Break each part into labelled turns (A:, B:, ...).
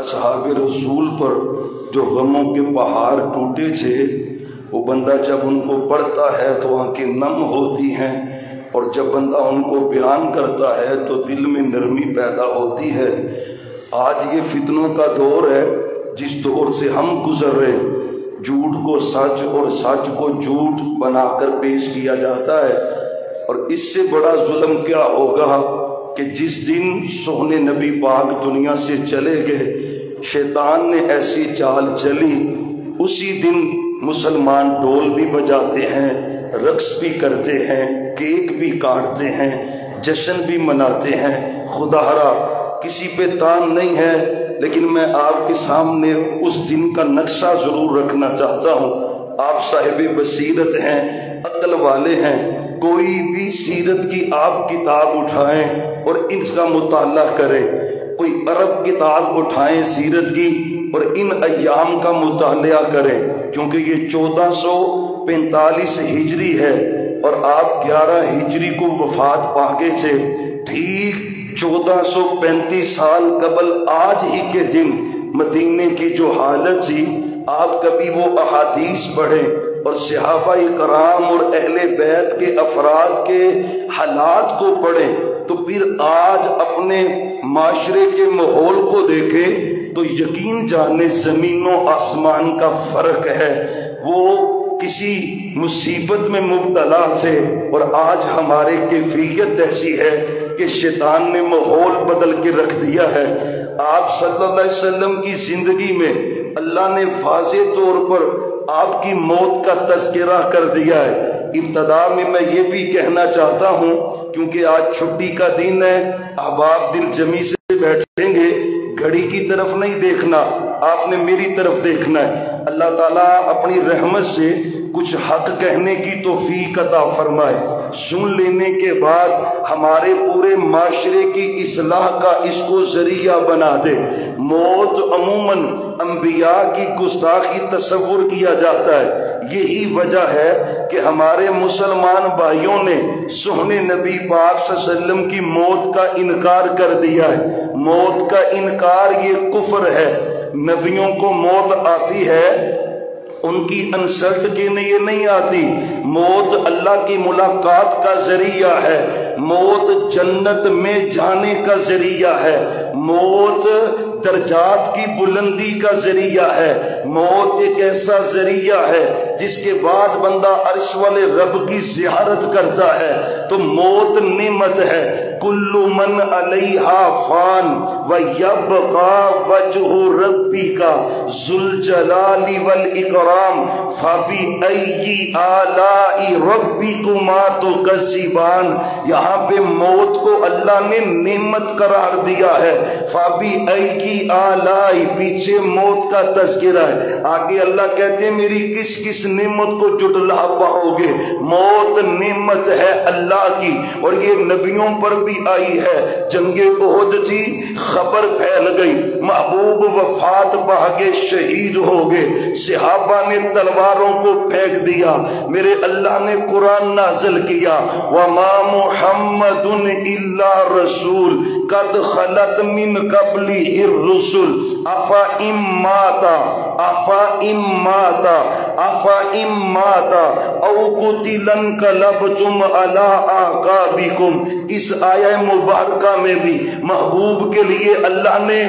A: اصحاب رسول پر جو غموں کے پہاڑ ٹوٹے تھے، وہ بندہ جب ان کو پڑھتا ہے تو آنکھیں نم ہوتی ہیں، اور جب بندہ ان کو بیان کرتا ہے تو دل میں نرمی پیدا ہوتی ہے۔ آج یہ فتنوں کا دور ہے، جس دور سے ہم گزر رہے، جھوٹ کو سچ اور سچ کو جھوٹ بنا کر پیش کیا جاتا ہے۔ اور اس سے بڑا ظلم کیا ہوگا کہ جس دن سونے نبی پاک دنیا سے چلے گئے، شیطان نے ایسی چال چلی، اسی دن مسلمان ڈول بھی بجاتے ہیں، رقص بھی کرتے ہیں، کیک بھی کاٹتے ہیں، جشن بھی مناتے ہیں۔ خدا را کسی پہ تان نہیں ہے، لیکن میں آپ کے سامنے اس دن کا نقشہ ضرور رکھنا چاہتا ہوں۔ آپ صاحب بصیرت ہیں، عقل والے ہیں، کوئی بھی سیرت کی آپ کتاب اٹھائیں اور اس کا مطالعہ کریں، کوئی عرب کتاب اٹھائیں سیرت کی اور ان ایام کا مطالعہ کریں، کیونکہ یہ 1445 ہجری ہے اور آپ 11 ہجری کو وفات پا گئے تھے۔ ٹھیک 1435 سال قبل آج ہی کے دن مدینے کی جو حالت تھی، آپ کبھی وہ احادیث پڑھیں اور صحابہ کرام اور اہل بیت کے افراد کے حالات کو پڑھیں، تو پھر آج اپنے معاشرے کے ماحول کو دیکھیں تو یقین جانے زمین و آسمان کا فرق ہے۔ وہ کسی مصیبت میں مبتلا تھے اور آج ہمارے کیفیت ایسی ہے کہ شیطان نے ماحول بدل کے رکھ دیا ہے۔ آپ صلی اللہ علیہ وسلم کی زندگی میں اللہ نے واضح طور پر آپ کی موت کا تذکرہ کر دیا ہے۔ ابتدا میں یہ بھی کہنا چاہتا ہوں، کیونکہ آج چھٹی کا دن ہے، احباب دل جمی سے بیٹھیں گے، گھڑی کی طرف نہیں دیکھنا، آپ نے میری طرف دیکھنا ہے۔ اللہ تعالیٰ اپنی رحمت سے کچھ حق کہنے کی توفیق عطا فرمائے، سن لینے کے بعد ہمارے پورے معاشرے کی اصلاح کا اس کو ذریعہ بنا دے۔ موت عموماً انبیاء کی گستاخی تصور کیا جاتا ہے، یہی وجہ ہے کہ ہمارے مسلمان بھائیوں نے سونے نبی پاک صلی اللہ علیہ وسلم کی موت کا انکار کر دیا ہے۔ موت کا انکار یہ کفر ہے۔ نبیوں کو موت آتی ہے، ان کی انسلٹ کے لیے نہیں آتی۔ موت اللہ کی ملاقات کا ذریعہ ہے، موت جنت میں جانے کا ذریعہ ہے، موت درجات کی بلندی کا ذریعہ ہے، موت ایک ایسا ذریعہ ہے جس کے بعد بندہ عرش والے رب کی زیارت کرتا ہے۔ تو موت نعمت ہے۔ کل من علیہا فان ویبقى وجہ ربک ذو الجلال والاکرام فبأی آلاء ربکما تکذبان۔ یہاں پہ موت کو اللہ نے نعمت قرار دیا ہے۔ فبأی آلاء، پیچھے موت کا تذکرہ ہے، آگے اللہ کہتے ہیں میری کس کس نعمت کو جٹلا پاؤ گے۔ موت نعمت ہے اللہ کی، اور یہ نبیوں پر بھی آئی ہے۔ جنگ احد تھی، خبر پھیل گئی، محبوب وفات پا گئے، شہید ہو گئے، صحابہ نے تلواروں کو پھینک دیا، میرے اللہ نے قرآن نازل کیا، وما محمد الا رسول قد خلت من قبلہ الرسل افا اماتا او قتل انقلبتم علی اعقابکم۔ اس آیہ مبارکہ میں بھی محبوب کے لیے اللہ نے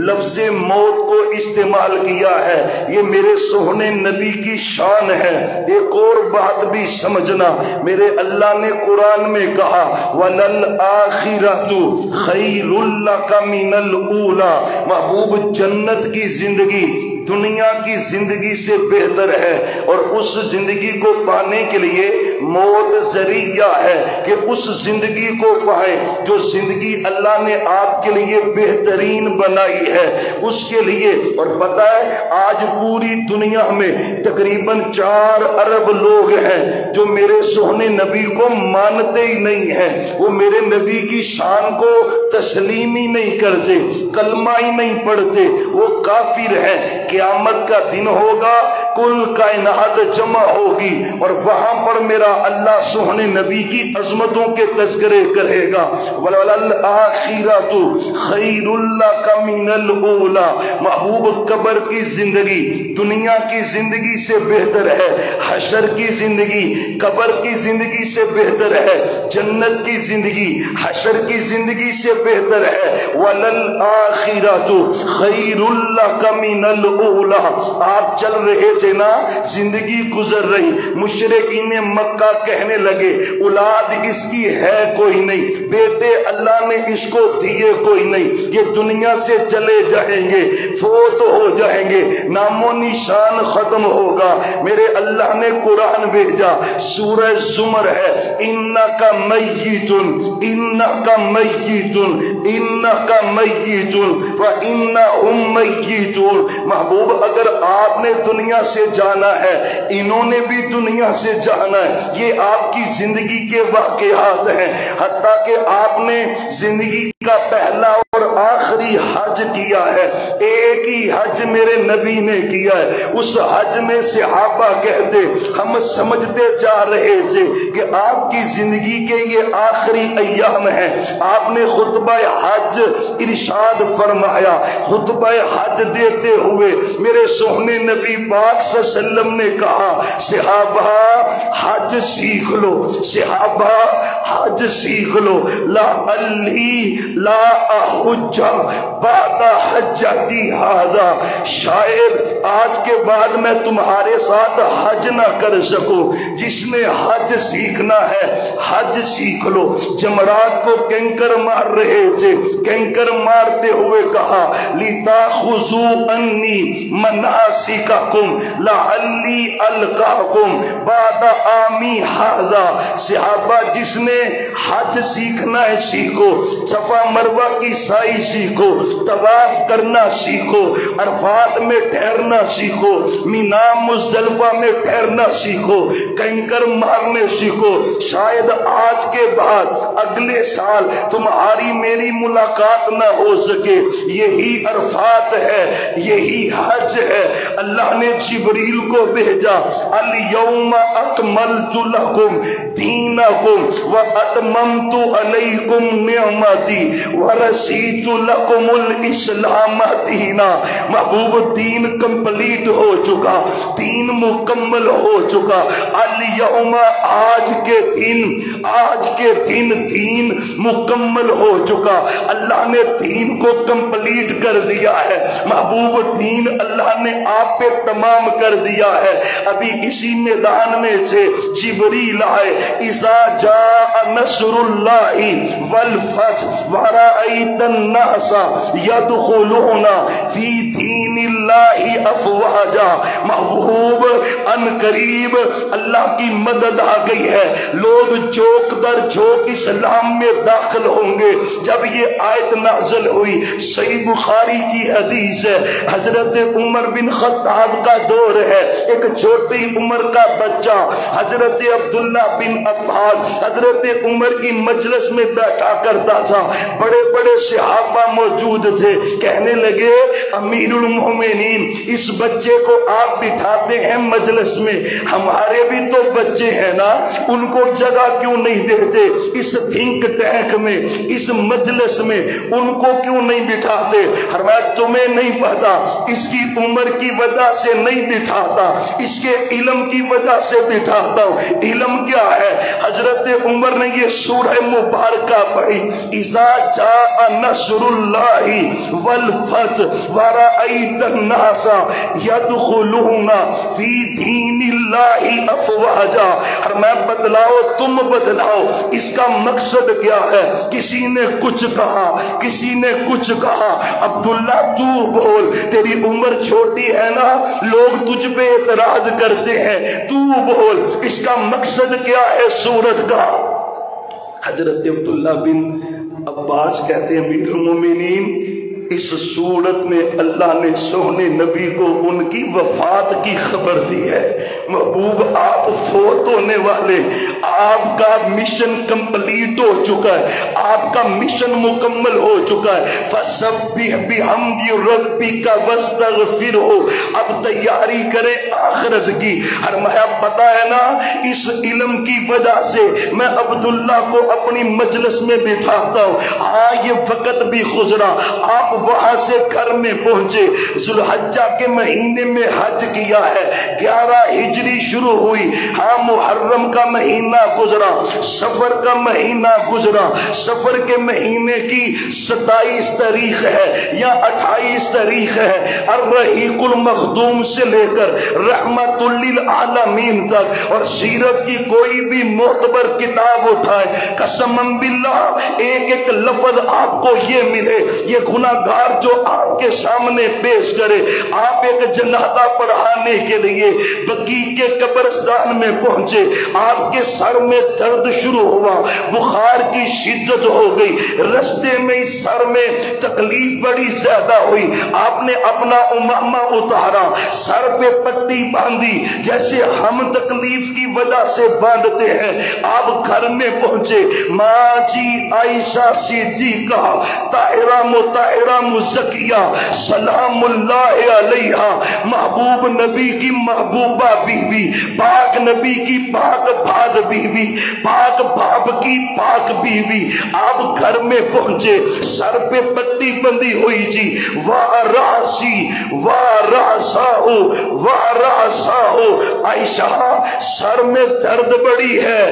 A: لفظ موت کو استعمال کیا ہے۔ یہ میرے سونے نبی کی شان ہے۔ ایک اور بات بھی سمجھنا، میرے اللہ نے قرآن میں کہا وَلَلْآخِرَةُ خَيْرٌ لَكَ مِنَ الْأُولَى، محبوب جنت کی زندگی دنیا کی زندگی سے بہتر ہے، اور اس زندگی کو پانے کے لیے موت ذریعہ ہے کہ اس زندگی کو پائیں جو زندگی اللہ نے آپ کے لیے بہترین بنائی ہے اس کے لیے۔ اور پتہ ہے آج پوری دنیا میں تقریباً 4 ارب لوگ ہیں جو میرے سونے نبی کو مانتے ہی نہیں ہیں، وہ میرے نبی کی شان کو تسلیم ہی نہیں کرتے، کلمہ ہی نہیں پڑھتے، وہ کافر ہیں۔ قیامت کا دن ہوگا، کل کائنات جمع ہوگی اور وہاں پر میرا اللہ سونے نبی کی عظمتوں کے تذکرے کرے گا. وَلَلْآخِرَةُ خَيْرٌ لَكَ مِنَ الْأُولَى. محبوب قبر کی زندگی دنیا کی زندگی سے بہتر ہے، حشر کی زندگی قبر کی زندگی سے بہتر ہے، جنت کی زندگی حشر کی زندگی سے بہتر ہے. وَلَلْآخِرَةُ خَيْرٌ لَكَ مِنَ الْأُولَى. آپ چل رہے تھے نا، زندگی گزر رہی، مشرکین مکہ کہنے لگے اولاد اس کی ہے کوئی نہیں، بیٹے اللہ نے اس کو دیے کوئی نہیں، یہ دنیا سے چلے جائیں گے، فوت ہو جائیں گے، نام و نشان ختم ہوگا. میرے اللہ نے قرآن بھیجا، سورہ زمر ہے، انکا میتن انکا میتن انکا میتن وانہم میتون. محبوب اگر آپ نے دنیا سے جانا ہے، انہوں نے بھی دنیا سے جانا ہے. یہ آپ کی زندگی کے واقعات ہیں. حتیٰ کہ آپ نے زندگی کا پہلا اور آخری حج کیا ہے، ایک ہی حج میرے نبی نے کیا ہے. اس حج میں صحابہ کہتے، ہم سمجھتے جا رہے تھے کہ آپ کی زندگی کے یہ آخری ایام ہیں. آپ نے خطبہ حج ارشاد فرمایا. خطبہ حج دیتے ہوئے میرے سونے نبی پاک صلی اللہ علیہ وسلم نے کہا، صحابہ حج سیکھ لو، صحابہ حج سیکھ لو. لعلی لا احج بعد حجتی ھذا. شاید آج کے بعد میں تمہارے ساتھ حج نہ کر سکوں. جس نے حج سیکھنا ہے حج سیکھ لو. جمرات کو کنکر مار رہے تھے، کنکر مارتے ہوئے کہا، لِتَأْخُذُوا عَنِّي مَنَاسِكَكُمْ لَعَلِّي أَلْقَاكُمْ بَعْدَ عَامِي هَذَا. صحابہ جس نے حج سیکھنا ہے سیکھو، صفا مروہ کی سائی سیکھو، طواف کرنا سیکھو، عرفات میں ٹھہرنا سیکھو، مینا مزدلفہ میں ٹھہرنا سیکھو، کنکر مارنے سیکھو. شاید آج کے بعد اگلے سال تمہاری میری ملاقات نہ ہو سکے. یہی عرفات ہے، یہی حج ہے. اللہ نے جبریل کو بھیجا، الیوم اکملت لکم دینکم واتممت علیکم نعمتی ورسیت لکم الاسلام دینا. محبوب دین کمپلیٹ ہو چکا، دین مکمل ہو چکا. الیوم آج کے دن دین مکمل ہو چکا. اللہ نے دین کو کمپلیٹ کر دیا ہے. محبوب دین اللہ نے آپ پہ تمام کر دیا ہے. ابھی اسی میدان میں سے جبریل آئے، اذا جاء نصر اللہ والفتح ورأیت الناس یدخلون فی دین اللہ افواجا. محبوب ان قریب اللہ کی مدد آ گئی ہے، لوگ چوک در چوک اسلام میں داخل ہوں گے. جب یہ آیت نازل ہوئی، صحیح بخاری کی حدیث ہے، حضرت عمر بن خطاب کا دور ہے، ایک چھوٹی عمر کا بچہ حضرت عبداللہ بن عباس حضرت عمر کی مجلس میں بیٹھا کرتا تھا. بڑے بڑے صحابہ موجود تھے. کہنے لگے، امیر المومنین اس بچے کو آپ بٹھاتے ہیں مجلس میں، ہمارے بھی تو بچے ہیں نا، ان کو جگہ کیوں نہیں دیتے اس تھنک ٹینک میں، اس مجلس میں ان کو کیوں نہیں بٹھاتے؟ فرمایا تمہیں نہیں پتا، اس کی عمر کی وجہ سے نہیں بٹھاتا، اس کے علم کی وجہ سے بٹھاتا ہوں. علم کیا ہے؟ حضرت عمر نے یہ سورہ مبارکہ پڑھی، اذا جاء نصر اللہ والفتح ورأیت الناس یدخلون فی دین اللہ افواجا. اور میں بدلاؤ تم بدلاؤ. اس کا مقصد کیا ہے؟ کسی نے کچھ کہا، کسی نے کچھ کہا، عبداللہ تو بول، تیری عمر چھوٹی ہے نا، لوگ تجھ پہ اعتراض کرتے ہیں، تو بول. اس کا مقصد کیا ہے سورت کا؟ حضرت عبداللہ بن عباس کہتے ہیں، امیر المومنین اس صورت میں اللہ نے سونے نبی کو ان کی وفات کی خبر دی ہے۔ محبوب آپ فوت ہونے والے، آپ کا مشن کمپلیٹ ہو چکا ہے، آپ کا مشن مکمل ہو چکا ہے۔ فَسَبِّحْ بِحَمْدِ رَبِّكَ وَاسْتَغْفِرْهُ، اب تیاری کریں آخرت کی۔ فرمایا پتہ ہے نا اس علم کی وجہ سے میں عبداللہ کو اپنی مجلس میں بٹھاتا ہوں، ہاں یہ وقت بھی گزرا، آپ وہاں سے گھر میں پہنچے، ذوالحجہ کے مہینے میں حج کیا ہے، 11 ہجری شروع ہوئی، ہاں محرم کا مہینہ گزرا، سفر کا مہینہ گزرا، سفر کے مہینے کی 27 تاریخ ہے یا 28 تاریخ ہے، الرحیق المخدوم سے لے کر رحمت للعالمین تک، اور سیرت کی کوئی بھی معتبر کتاب اٹھائے، قسم باللہ ایک ایک لفظ آپ کو یہ ملے، یہ گناہگار جو آپ کے سامنے پیش کرے۔ آپ ایک جنازہ پڑھانے کے لیے بقیع کے قبرستان میں پہنچے، آپ کے سر میں درد شروع ہوا، بخار کی شدت ہو گئی، رستے میں اس سر میں تکلیف بڑی زیادہ ہوئی، آپ نے اپنا امامہ اتارا، سر پہ پٹی باندھی جیسے ہم تکلیف کی وجہ سے باندھتے ہیں۔ آپ گھر میں پہنچے، ماں جی عائشہ صدیقہ طاہرہ مطہرہ مزکیہ سلام اللہ علیہا، محبوب نبی کی محبوبہ بیوی، پاک نبی کی پاک بھاد بیوی، پاک باپ کی پاک بیوی، آپ گھر میں پہنچے، سر پہ پٹی بندھی ہوئی جی، وَرَاسِي وَرَاسَاهُ وَرَاسَاهُ، عائشہ سر میں درد بڑی ہے۔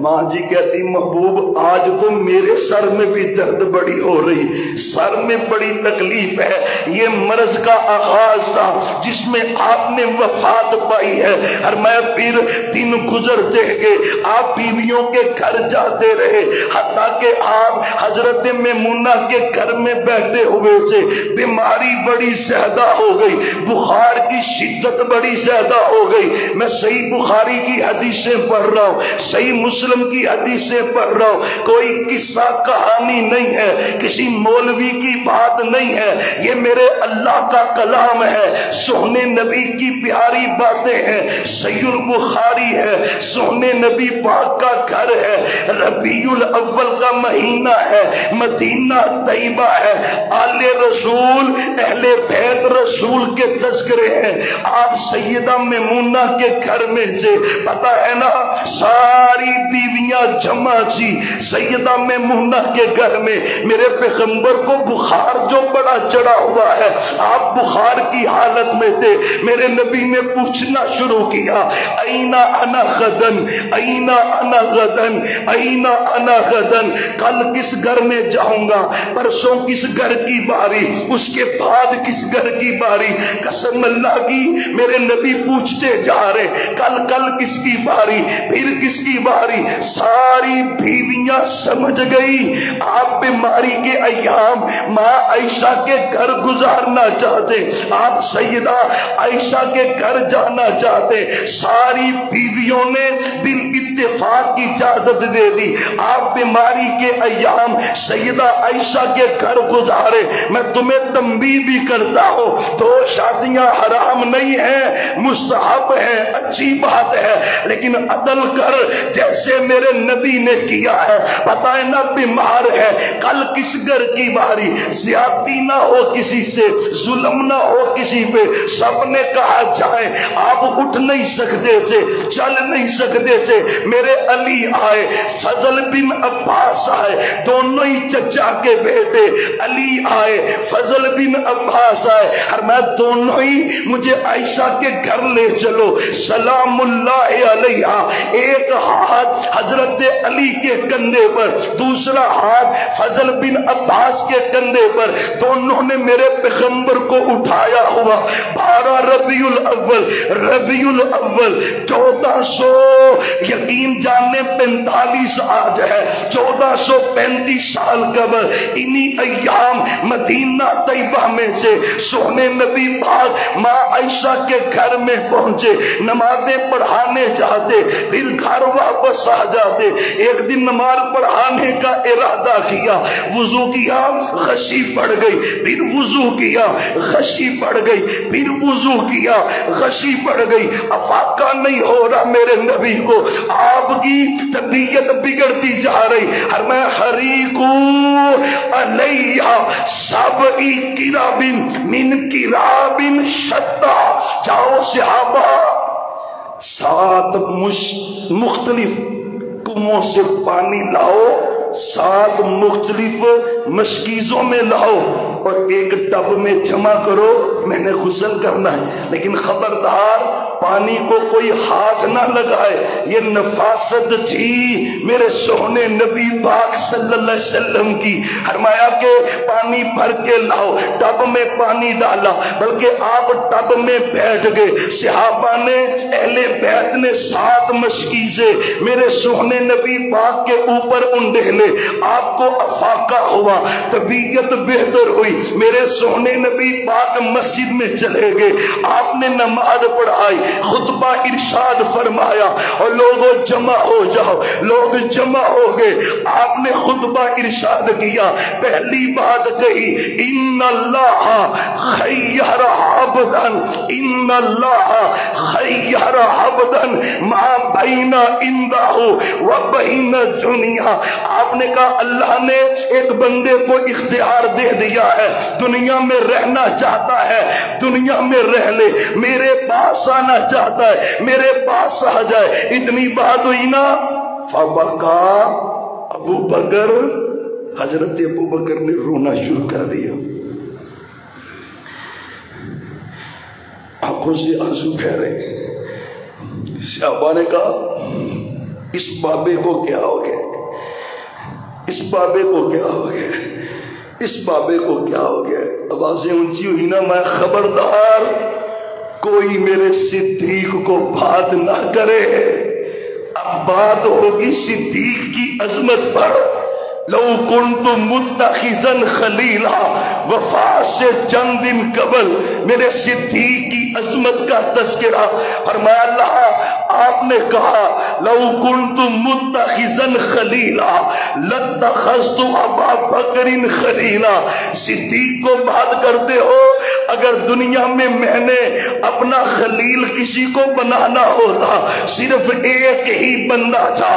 A: ماں جی کہتی محبوب آج تو میرے سر میں بھی درد بڑی ہو رہی، سر میں بڑی تکلیف ہے، یہ مرض کا آغاز تھا جس میں آپ نے وفات پائی ہے۔ اور میں پھر دن گزرتے گئے، آپ بیویوں کے گھر جاتے رہے، حتیٰ کہ آپ حضرت میمونہ کے گھر میں بیٹھے ہوئے تھے، بیماری بڑی زیادہ ہو گئی، بخار کی شدت بڑی زیادہ ہو گئی۔ میں صحیح بخاری کی حدیثیں پڑھ رہا ہوں، صحیح مسلم کی حدیثیں پڑھ رہا ہوں، کوئی قصہ کہانی نہیں ہے، کسی مولوی کی بات نہیں ہے، یہ میرے اللہ کا کلام ہے، سونے نبی کی پیاری باتیں ہیں، صحیح البخاری ہے، سونے نبی پاک کا گھر ہے، ربیع الاول کا مہینہ ہے، مدینہ طیبہ ہے، آل رسول اہل بیت رسول کے تذکرے ہیں۔ آپ سیدہ میمونہ کے گھر میں سے پتہ ہے نا ساری بیویاں جمع تھی سیدہ میمونہ کے گھر میں، میرے پیغمبر کو بخار جو بڑا چڑھا ہوا ہے، آپ بخار کی حالت میں تھے، میرے نبی نے پوچھنا شروع کیا اینا انا غدن، اینا انا غدن، اینا انا غدن، کل کس گھر میں جاؤں گا، پرسوں کس گھر کی باری، اس کے بعد کس گھر کی باری، قسم اللہ کی میرے نبی پوچھتے جا رہے کل کس کی باری، پھر کس کی باری۔ ساری بیویاں سمجھ گئی آپ بیماری کے ایام ماں عائشہ کے گھر گزارنا چاہتے، آپ سیدہ عائشہ کے گھر جانا چاہتے، ساری بیویوں نے بالاتفاق اجازت دے دی، آپ بیماری کے ایام سیدہ عائشہ کے گھر گزارے۔ میں تمہیں تنبیہ بھی کرتا ہوں، دو شادیاں حرام نہیں ہیں، مستحب ہے، اچھی بات ہے، لیکن عدل کر جیسے میرے نبی نے کیا ہے۔ پتہ ہے نا بیمار ہے، کل کس گھر کی باری، زیادتی نہ ہو کسی سے، ظلم نہ ہو کسی پہ، سب نے کہا جائیں، آپ اٹھ نہیں سکتے تھے، چل نہیں سکتے تھے، میرے علی آئے، فضل بن عباس آئے، دونوں ہی چچا کے بیٹے، علی آئے، فضل بن عباس آئے، اور میں دونوں ہی مجھے عائشہ کے گھر لے چلو سلام اللہ علیہ، ایک ہاتھ حضرت علی کے کندھے پر، دوسرا ہاتھ فضل بن عباس کے کندھے پر، دونوں نے میرے پیغمبر کو اٹھایا ہوا۔ 12 ربیع الاول 1400 یقین جاننے 45 آج ہے، 1435 سال قبل انہی ایام مدینہ طیبہ میں سے سونے سونے نبی پاک ماں عائشہ کے گھر میں پہنچے، نمازیں پڑھانے جاتے، پھر گھر واپس آ جاتے۔ ایک دن نماز پڑھانے کا ارادہ کیا، وضو کیا، غشی پڑ گئی، پھر وضو کیا، غشی پڑ گئی، پھر وضو کیا، غشی پڑ گئی۔ افاقہ نہیں ہو رہا میرے نبی کو، آپ کی طبیعت بگڑتی جا رہی۔ ہر میں حریقو علیہ سبعی کراب من کراب شتا، جاؤ صحابہ 7 مختلف کنووں سے پانی لاؤ، 7 مختلف مشکیزوں میں لاؤ اور ایک ٹب میں جمع کرو، میں نے غسل کرنا ہے۔ لیکن خبردار پانی کو کوئی ہاتھ نہ لگائے، یہ نفاست تھی میرے سونے نبی پاک صلی اللہ علیہ وسلم کی۔ فرمایا کہ پانی بھر کے لاؤ، ٹب میں پانی ڈالا، بلکہ آپ ٹب میں بیٹھ گئے۔ صحابہ نے، اہل بیت نے 7 مشکیزیں میرے سونے نبی پاک کے اوپر انڈیلے، آپ کو افاقہ ہوا، طبیعت بہتر ہوئی۔ میرے سونے نبی پاک مسجد میں چلے گئے، آپ نے نماز پڑھائی، خطبہ ارشاد فرمایا اور لوگوں جمع ہو جاؤ، لوگ جمع ہو گئے۔ آپ نے خطبہ ارشاد کیا، پہلی بات کہی، ان اللہ خیر عبدا، ان اللہ خیر عبدا ما بین عنده و بین دنیا۔ آپ نے کہا اللہ نے ایک بندے کو اختیار دے دیا ہے، دنیا میں رہنا چاہتا ہے دنیا میں رہ لے، میرے پاس آنا چاہتا ہے میرے پاس آ جائے۔ اتنی بات ہوئی نا، فبکا ابو بکر، حضرت ابو بکر نے رونا شروع کر دیا، آنکھوں سے آنسو بہرے۔ صحابہ نے کہا اس بابے کو کیا ہو گیا، اس بابے کو کیا ہو گیا، اس بابے کو کیا ہو گیا۔ آوازیں اونچی ہوئی نا، میں خبردار کوئی میرے صدیق کو بات نہ کرے، اب بات ہوگی صدیق کی عظمت پر۔ لو کنت متخذا خلیلا، وفات سے چند دن قبل میرے صدیق کی عظمت کا تذکرہ فرمایا۔ اللہ آپ نے کہا لو کنت متخذا خلیلا لاتخذت ابا بکر خلیلا، صدیق کو بات کرتے ہو، اگر دنیا میں میں نے اپنا خلیل کسی کو بنانا ہوتا صرف ایک ہی بندہ تھا،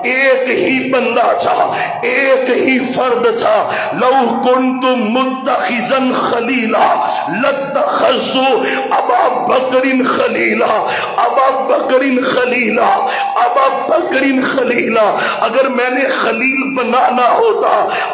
A: ایک ہی بندہ تھا، ایک ہی فرد تھا۔ لو کنت متخذا خلیلا لاتخذت ابا بکر خلیلا، ابا بکر خلیلا، ابا بکر خلیلا۔ اگر میں نے خلیل بنانا ہوتا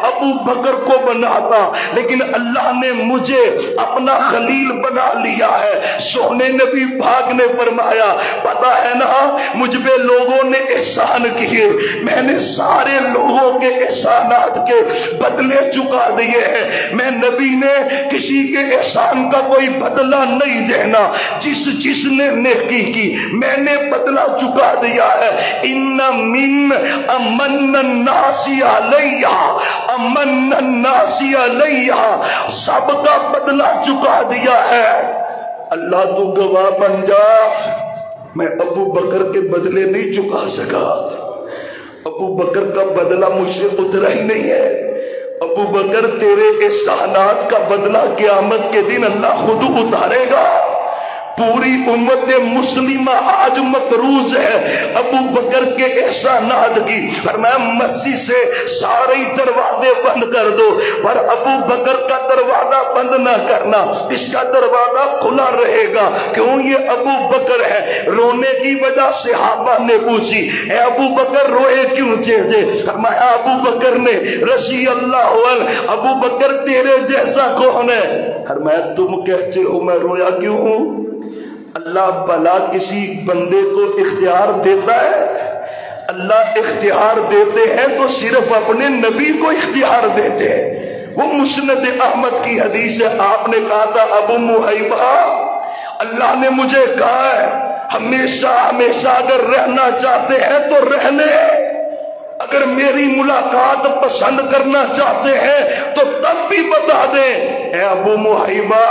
A: ابو بکر کو بناتا، لیکن اللہ نے مجھے اپنا خلیل بنا لیا ہے۔ سونے نبی پاک نے فرمایا پتا ہے نا مجھ پہ لوگوں نے احسان کیے، میں نے سارے لوگوں کے احسانات کے بدلے چکا دیے ہیں، میں نبی نے کسی کے احسان کا کوئی بدلہ نہیں دینا، جس نے نیکی کی میں نے بدلہ چکا دیا ہے۔ ان من امن الناس علیہ، امن الناس علیہ، سب کا بدلہ چکا دیا ہے۔ اللہ تو گواہ بن جا، میں ابو بکر کے بدلے نہیں چکا سکا، ابو بکر کا بدلہ مجھ سے اترا ہی نہیں ہے۔ ابو بکر تیرے احسانات کا بدلہ قیامت کے دن اللہ خود اتارے گا۔ پوری امت مسلمہ آج مقروض ہے ابو بکر کے احسانات کی۔ فرمایا مسجد سے سارے دروازے بند کر دو، پر ابو بکر کا دروازہ بند نہ کرنا، اس کا دروازہ کھلا رہے گا، کیوں یہ ابو بکر ہے۔ رونے کی وجہ صحابہ نے پوچھی اے ابو بکر روئے کیوں تھے؟ فرمایا ابو بکر نے رضی اللہ عنہ، ابو بکر تیرے جیسا کون ہے؟ فرمایا تم کہتے ہو میں رویا کیوں ہوں؟ اللہ بھلا کسی بندے کو اختیار دیتا ہے؟ اللہ اختیار دیتے ہیں تو صرف اپنے نبی کو اختیار دیتے ہیں۔ وہ مسند احمد کی حدیث ہے، آپ نے کہا تھا ابو محیبہ اللہ نے مجھے کہا ہے ہمیشہ ہمیشہ اگر رہنا چاہتے ہیں تو رہ لیں، اگر میری ملاقات پسند کرنا چاہتے ہیں تو تب بھی بتا دیں۔ اے ابو محیبہ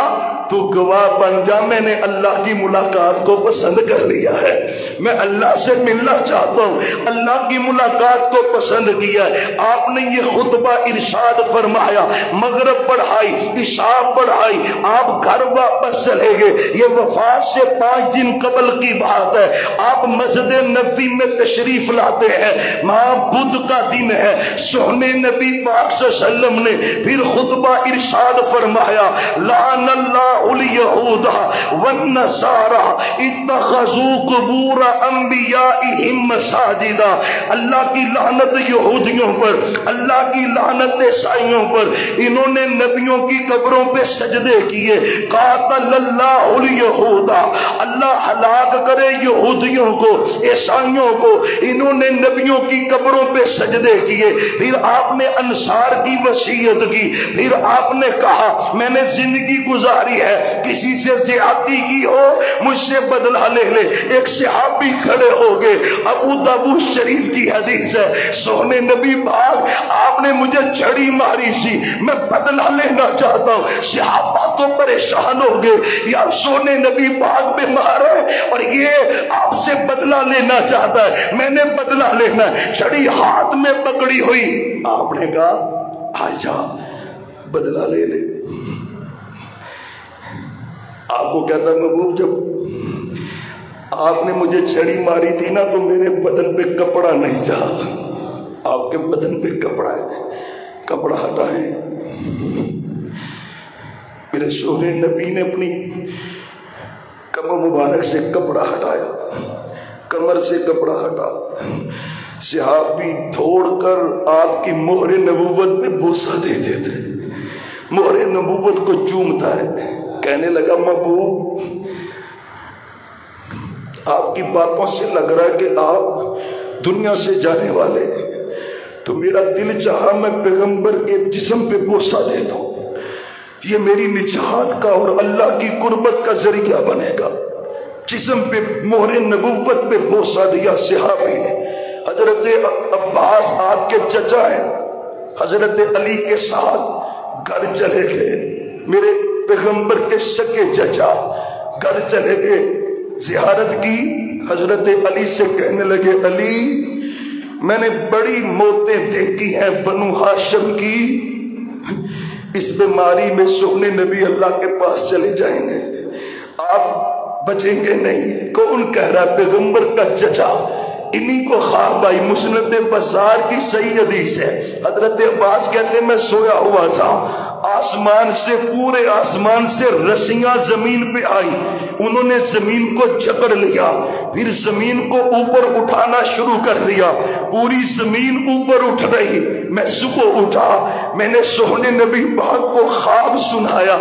A: تو گواہ بن جا، میں نے اللہ کی ملاقات کو پسند کر لیا ہے، میں اللہ سے ملنا چاہتا ہوں، اللہ کی ملاقات کو پسند کیا ہے۔ آپ نے یہ خطبہ ارشاد فرمایا، مغرب پڑھائی، عشاء پڑھائی، آپ گھر واپس چلے گئے۔ یہ وفات سے 5 دن قبل کی بات ہے۔ آپ مسجد نبوی میں تشریف لاتے ہیں، وہاں بدھ کا دن ہے۔ سونے نبی پاک صلی اللہ علیہ وسلم نے پھر خطبہ ارشاد فرمایا، لعن اللہ الیہود والنصارى اتخذوا قبور انبیائہم مساجدا۔ اللہ کی لعنت یہودیوں پر، اللہ کی لعنت عیسائیوں پر، انہوں نے نبیوں کی قبروں پہ سجدے کیے۔ قاتل اللہ الیہود، اللہ ہلاک کرے یہودیوں کو، عیسائیوں کو، انہوں نے نبیوں کی قبروں پہ سجدے کیے۔ پھر آپ نے انصار کی وصیت کی، پھر آپ نے کہا میں نے زندگی گزاری ہے، کسی سے زیادتی کی ہو مجھ سے بدلہ لے لے۔ ایک صحابی کھڑے ہو گئے، ابو داؤد شریف کی حدیث ہے، سونے نبی پاک آپ نے مجھے چھڑی ماری تھی، میں بدلہ لینا چاہتا ہوں۔ صحابہ تو پریشان ہو گئے، یا سونے نبی پاک بیمار ہے اور یہ آپ سے بدلہ لینا چاہتا ہے، میں نے بدلہ لینا ہے۔ چھڑی ہاتھ میں پکڑی ہوئی، آپ نے کہا آجا بدلہ لے لے۔ آپ کو کہتا محبوب جب آپ نے مجھے چھڑی ماری تھی نا تو میرے بدن پہ کپڑا نہیں تھا، آپ کے بدن پہ کپڑا ہے، کپڑا ہٹائیں۔ میرے سونے نبی نے اپنی کمر مبارک سے کپڑا ہٹایا، کمر سے کپڑا ہٹا، صحابی دوڑ کر آپ کی مہر نبوت پہ بوسہ دیتے تھے، مہر نبوت کو چومتا ہے۔ کہنے لگا محبوب آپ کی باتوں سے لگ رہا ہے کہ آپ دنیا سے جانے والے ہیں، تو میرا دل چاہا میں پیغمبر کے جسم پہ بوسہ دے دوں، یہ میری نجات کا اور اللہ کی قربت کا ذریعہ بنے گا۔ جسم پہ مہر نبوت پہ بوسہ دیا صحابی نے۔ حضرت عباس آپ کے چچا ہیں، حضرت علی کے ساتھ گھر چلے گئے، میرے پیغمبر کے سگے چچا گھر چلے گئے، زیارت کی۔ حضرت علی سے کہنے لگے علی میں نے بڑی موتیں دیکھی ہیں بنو ہاشم کی، اس بیماری میں سونے نبی اللہ کے پاس چلے جائیں گے، آپ بچیں گے نہیں۔ کون کہہ رہا؟ پیغمبر کا چچا۔ انہی کو خواب آئی، مسند بزار کی صحیح حدیث ہے۔ حضرت عباس کہتے ہیں میں سویا ہوا تھا، آسمان سے، پورے آسمان سے رسیاں زمین پہ آئی، انہوں نے زمین کو جکڑ لیا، پھر زمین کو اوپر اٹھانا شروع کر دیا، پوری زمین اوپر اٹھ رہی۔ میں صبح اٹھا، میں نے سونے نبی پاک کو خواب سنایا،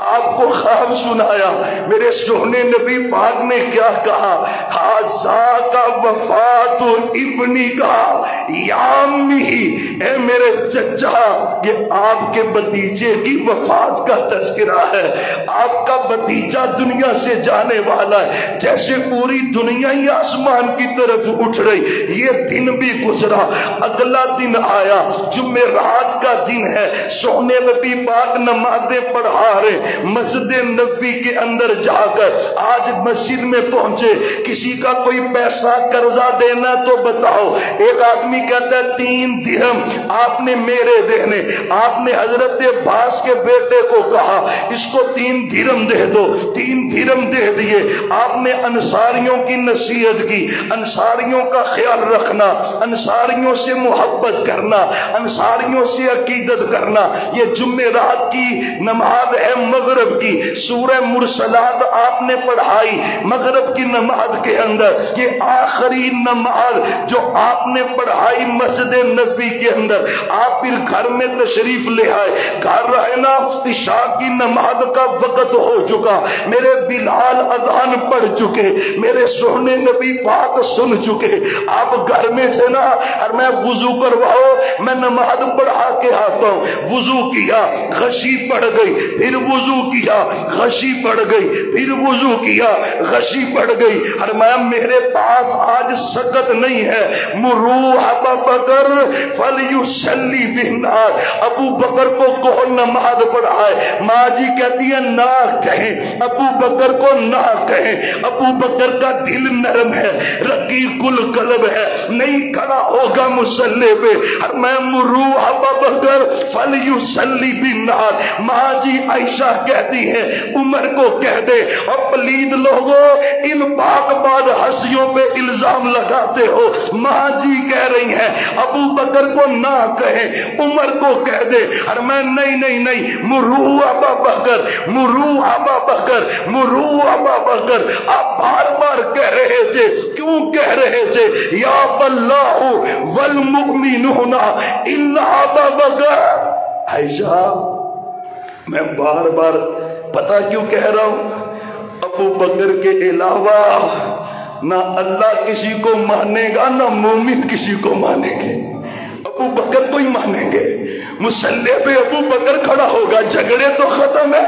A: آپ کو خواب سنایا۔ میرے سونے نبی پاک نے کیا کہا؟ ہذا کا وفات ابنی کا یامی، اے میرے چچا یہ آپ کے بھتیجے کی وفات کا تذکرہ ہے، آپ کا بھتیجا دنیا سے جانے والا ہے۔ جیسے پوری دنیا ہی آسمان کی طرف اٹھ رہی، یہ دن بھی گزرا، اگلا دن آیا، جمعرات کا دن ہے، سونے نبی پاک نمازیں پڑھا رہے مسجد نبوی کے اندر جا کر۔ آج مسجد میں پہنچے، کسی کا کوئی پیسہ قرضہ دینا تو بتاؤ، ایک آدمی کہتا ہے 3 درہم آپ نے میرے دینے، آپ نے حضرت عباس کے بیٹے کو کہا اس کو 3 درہم دے دو، 3 درہم دے دیے۔ آپ نے انصاریوں کی نصیحت کی، انصاریوں کا خیال رکھنا، انصاریوں سے محبت کرنا، انصاریوں سے عقیدت کرنا۔ یہ جمعرات کی نماز ہے مغرب کی، سورہ مرسلات آپ نے پڑھائی مغرب کی نماز کے اندر، یہ آخری نماز جو آپ نے پڑھائی مسجد نبوی کے اندر۔ آپ پھر گھر میں تشریف لے آئے، گھر رہنا، عشاء کی نماز کا وقت ہو چکا، میرے بلال اذان پڑھ چکے، میرے سونے نبی پاک سن چکے، آپ گھر میں تھے نا، اور میں وضو کرواؤ میں نماز پڑھا کے آتا ہوں۔ وضو کیا، غشی پڑ گئی، پھر وضو وضو کیا غشی بڑھ گئی، پھر وضو کیا غشی بڑھ گئی۔ فرمایا میرے پاس آج سکت نہیں ہے، مرو ابا بکر فلیصلی بالناس، ابو بکر کو کون نماز پڑھائے؟ ماں جی کہتی ہے نہ کہیں، ابو بکر کو نہ کہیں، ابو بکر کا دل نرم ہے، رقیق القلب ہے، نہیں کھڑا ہوگا مصلی پہ۔ میں مرو ابا بکر فلیصلی بالناس، ماں جی عائشہ کہتی ہے عمر کو کہہ دے، اور پلید لوگوں ان پاک بعد ہنسیوں پہ الزام لگاتے ہو، ماں جی کہہ رہی ہیں ابو بکر کو نہ کہے عمر کو کہہ دے۔ اور میں نہیں نہیں نہیں، مرو ابا بکر، مرو ابا بکر، مرو ابا بکر۔ آپ بار بار کہہ رہے تھے، کیوں کہہ رہے تھے؟ یا اللہ والمؤمنون الا ابا بکر۔ عائشہ میں بار بار پتہ کیوں کہہ رہا ہوں؟ ابو بکر کے علاوہ نہ اللہ کسی کو مانے گا، نہ مومن کسی کو مانیں گے، ابو بکر کو ہی مانیں گے۔ مصلی پہ ابو بکر کھڑا ہوگا، جھگڑے تو ختم ہے،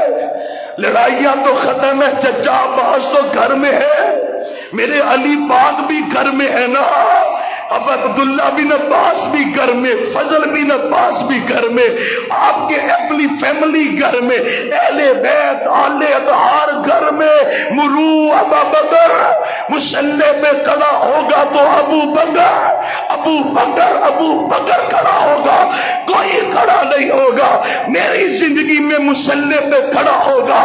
A: لڑائیاں تو ختم ہے، چچا عباس تو گھر میں ہے، میرے علی پاک بھی گھر میں ہے نا، اب عبداللہ بن عباس بھی گھر میں، فضل بن عباس بھی گھر میں، آپ کے اپنی فیملی گھر میں، اہل بیت آل اطہار گھر میں۔ مرو ابا بکر، مصلی پہ کھڑا ہوگا تو ابو بکر، ابو بکر، ابو بکر کھڑا ہوگا، کوئی کھڑا نہیں ہوگا۔ میری زندگی میں مصلی پہ کھڑا ہوگا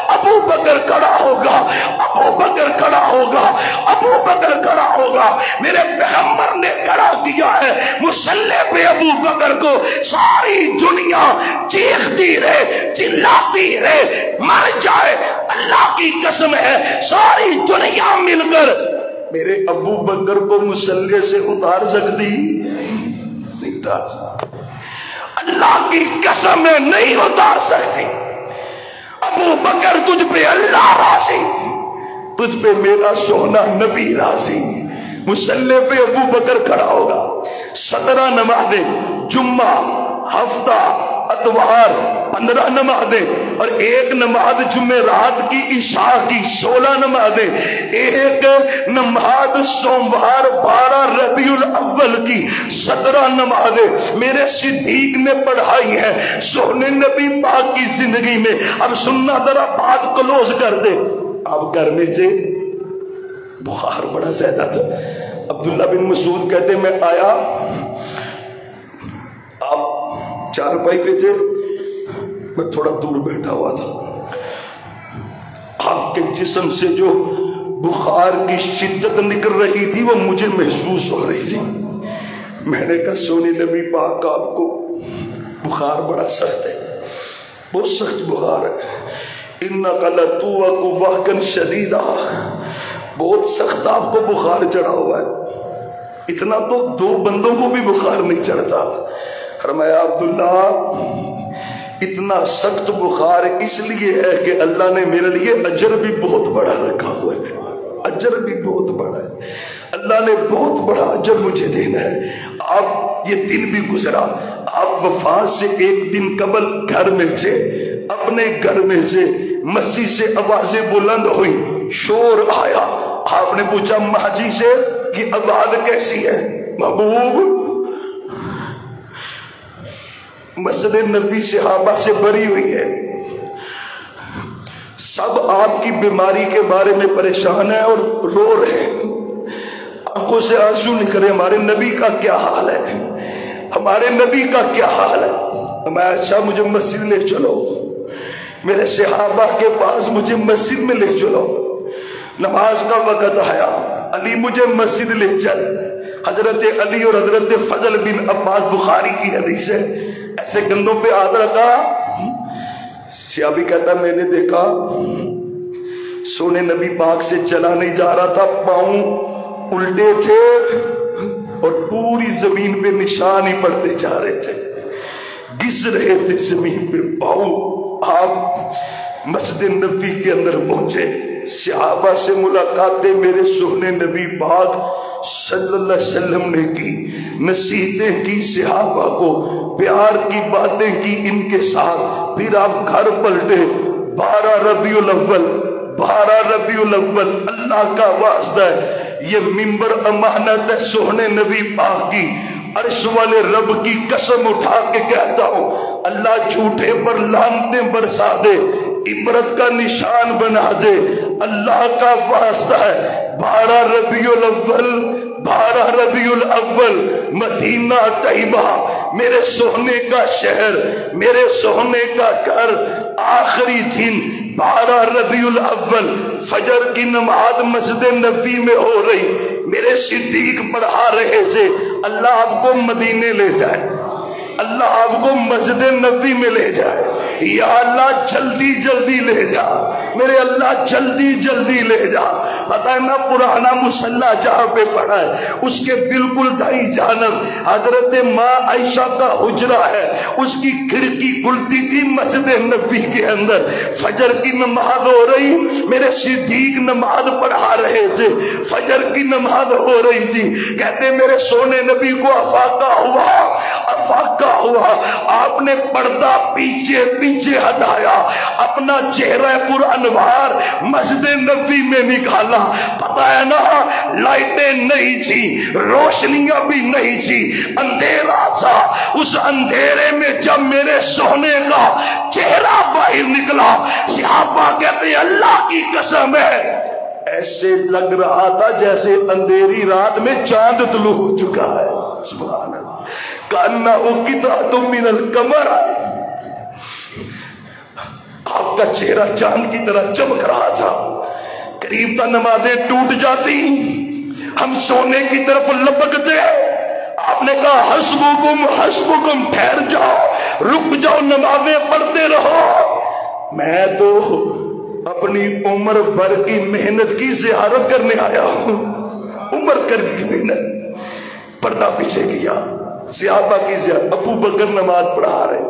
A: ابو بکر، کھڑا ہوگا ابو بکر، کھڑا ہوگا ابو بکر، کھڑا ہوگا۔ میرے پیغمبر نے کھڑا کیا ہے مصلی پہ ابو بکر کو، ساری دنیا چیختی رہے، چلاتی رہے، مر جائے، اللہ کی قسم ہے ساری دنیا مل کر میرے ابو بکر کو مصلی سے اتار سکتی؟ نہیں اتار سکتی، اللہ کی قسم ہے نہیں اتار سکتی۔ ابو بکر تجھ پہ اللہ راضی، تجھ پہ میرا سونا نبی راضی۔ مصلی پہ ابو بکر کھڑا ہوگا، 17 نمازیں، جمعہ، ہفتہ، اتوار، 15 نمازیں، اور ایک نماز جمعرات کی عشاء کی، 16 نمازیں، ایک نماز سوموار 12 ربیع الاول کی، 17 نمازیں میرے صدیق نے پڑھائی ہیں سونے نبی پاک کی زندگی میں۔ اب سننا ذرا بات کلوز کر دے۔ آپ گھر میں سے بخار بڑا زیادہ تھا، عبداللہ بن مسعود کہتے میں آیا، آپ چارپائی پہ تھے، میں تھوڑا دور بیٹھا ہوا تھا، آپ کے جسم سے جو بخار کی شدت نکل رہی تھی وہ مجھے محسوس ہو رہی تھی۔ میں نے کہا سونے نبی پاک آپ کو بخار بڑا سخت ہے، بہت سخت بخار ہے، اِنَّكَ لَتُوَقُ وَحْكًا شَدِيدًا، بہت سخت آپ کو بخار چڑھا ہوا ہے، اتنا تو 2 بندوں کو بھی بخار نہیں چڑھتا۔ فرمایا عبداللہ اتنا سخت بخار اس لیے ہے کہ اللہ نے میرے لیے اجر بھی بہت بڑا رکھا ہوا ہے، اجر بھی بہت بڑا ہے، اللہ نے بہت بڑا اجر مجھے دینا ہے۔ آپ یہ دن بھی گزرا، آپ وفات سے 1 دن قبل گھر میں سے، اپنے گھر میں سے مسجد سے آوازیں بلند ہوئی، شور آیا، آپ نے پوچھا ماں جی سے یہ آواز کیسی ہے؟ محبوب مسجد نبی صحابہ سے بری ہوئی ہے، سب آپ کی بیماری کے بارے میں پریشان ہیں اور رو رہے ہیں، آنکھوں سے آنسو نکل رہے، ہمارے نبی کا کیا حال ہے، ہمارے نبی کا کیا حال ہے۔ میں اچھا مجھے مسجد لے چلو، میرے صحابہ کے پاس مجھے مسجد میں لے چلو، نماز کا وقت آیا، علی مجھے مسجد لے چل۔ حضرت علی اور حضرت فضل بن عباس، بخاری کی حدیث ہے، ایسے گندوں پہ ہاتھ رکھا، صحابی کہتا میں نے دیکھا سونے نبی پاک سے چلا نہیں جا رہا تھا، پاؤں الٹے تھے اور پوری زمین پہ نشان ہی پڑتے جا رہے تھے، گس رہے تھے زمین پہ پاؤں۔ آپ مسجد نبی کے اندر پہنچے، صحابہ سے ملاقاتیں میرے سونے نبی پاک صلی اللہ علیہ وسلم نے کی، نصیحتیں کی صحابہ کو، پیار کی باتیں کی ان کے ساتھ، پھر آپ گھر پلٹے، 12 ربیع الاول، 12 ربیع الاول، اللہ کا واسطہ ہے یہ ممبر امانت ہے سونے نبی پاک کی، عرش والے رب کی قسم اٹھا کے کہتا ہوں اللہ جھوٹے پر لعنتیں برسا دے، عبرت کا نشان بنا دے، اللہ کا واسطہ ہے 12 ربیع الاول، 12 ربیع الاول مدینہ طیبہ، میرے سونے کا شہر، میرے سونے کا گھر، آخری دن 12 ربیع الاول فجر کی نماز مسجد نبوی میں ہو رہی، میرے صدیق پڑھا رہے تھے اللہ آپ کو مدینے لے جائے، اللہ آپ کو مسجد نبوی میں لے جائے، یا اللہ جلدی جلدی لے جا میرے اللہ، جلدی جلدی لے جا۔ پتہ ہے نا پرانا مصلی جہاں پہ پڑھا ہے اس کے بالکل دائیں جانب حضرت ماں عائشہ کا حجرہ ہے، اس کی کھڑکی کھلتی تھی مسجد نبوی کے اندر، فجر کی نماز ہو رہی، میرے صدیق نماز پڑھا رہے تھے، فجر کی نماز ہو رہی تھی، کہتے میرے سونے نبی کو افاقہ ہوا، افاقہ ہوا، آپ نے پردہ پیچھے پیچھے ہٹایا، اپنا چہرہ پر انوار مسجد نبوی میں نکالا، پتہ ہے نا لائٹیں نہیں تھی، روشنیاں بھی نہیں تھی، اندھیرا تھا، اس اندھیرے میں جب میرے سونے کا چہرہ باہر نکلا، صحابہ کہتے ہیں اللہ کی قسم ہے ایسے لگ رہا تھا جیسے اندھیری رات میں چاند طلوع ہو چکا ہے، سبحان اللہ، کأنہ قطعۃ من القمر، آپ کا چہرہ چاند کی طرح چمک رہا تھا، قریب تا نمازیں ٹوٹ جاتی، ہم سونے کی طرف لپکتے، آپ نے کہا حسبکم حسبکم، ٹھہر جاؤ، رک جاؤ، نمازیں پڑھتے رہو، میں تو اپنی عمر بھر کی محنت کی زیارت کرنے آیا ہوں، عمر کر کی محنت، پردہ پیچھے کیا، صحابہ کی زیارت، ابو بکر نماز پڑھا رہے،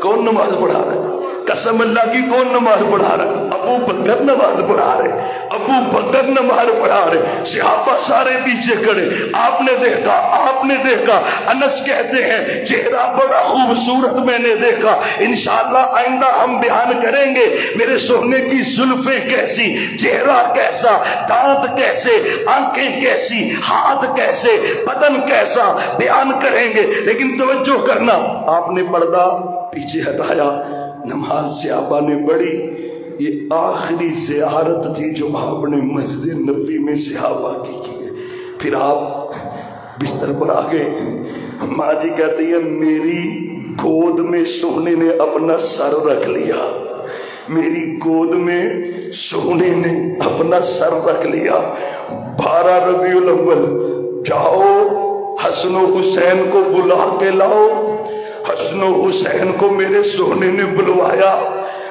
A: کون نماز پڑھا رہا ہے؟ قسم اللہ کی کون نماز پڑھا رہا ہے؟ ابو بکر نماز پڑھا رہے، ابو بکر نماز پڑھا رہے، صحابہ سارے پیچھے کھڑے، آپ نے دیکھا، انس کہتے ہیں چہرہ بڑا خوبصورت میں نے دیکھا، انشاءاللہ آئندہ ہم بیان کریں گے میرے سونے کی زلفیں کیسی، چہرہ کیسا، دانت کیسے، آنکھیں کیسی، ہاتھ کیسے، بدن کیسا، بیان کریں گے، لیکن توجہ کرنا، آپ نے پردہ پیچھے ہٹایا، نماز صحابہ نے پڑھی، یہ آخری زیارت تھی جو آپ نے مسجد نبوی میں صحابہ کی ہے، پھر آپ بستر پر آگئے، ماں جی کہتی ہے میری گود میں سونے نے اپنا سر رکھ لیا، میری گود میں سونے نے اپنا سر رکھ لیا، 12 ربیع الاول جاؤ حسن و حسین کو بلا کے لاؤ، حسن و حسین کو میرے سونے نے بلوایا،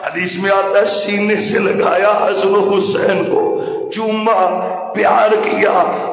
A: حدیث میں آتا ہے سینے سے لگایا حسن و حسین کو، چوما، پیار کیا،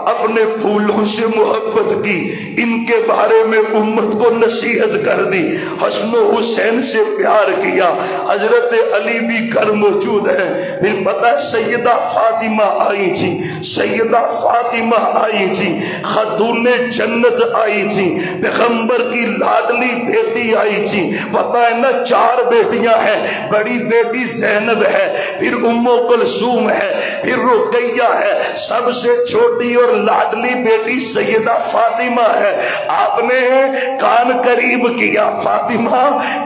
A: اپنے پھولوں سے محبت کی، ان کے بارے میں امت کو نصیحت کر دی، حسن و حسین سے پیار کیا، حضرت علی بھی گھر موجود ہیں، پھر پتہ سیدہ فاطمہ آئی تھی، سیدہ فاطمہ آئی تھی، خاتون جنت آئی تھی، پیغمبر کی لاڈلی بیٹی آئی تھی، پتہ ہے نا 4 بیٹیاں ہیں، بڑی بیٹی زینب ہے، پھر ام کلثوم ہے، پھر رقیہ ہے، سب سے چھوٹی اور لاڈلی بیٹی سیدہ فاطمہ ہے، آپ نے کان قریب کیا، فاطمہ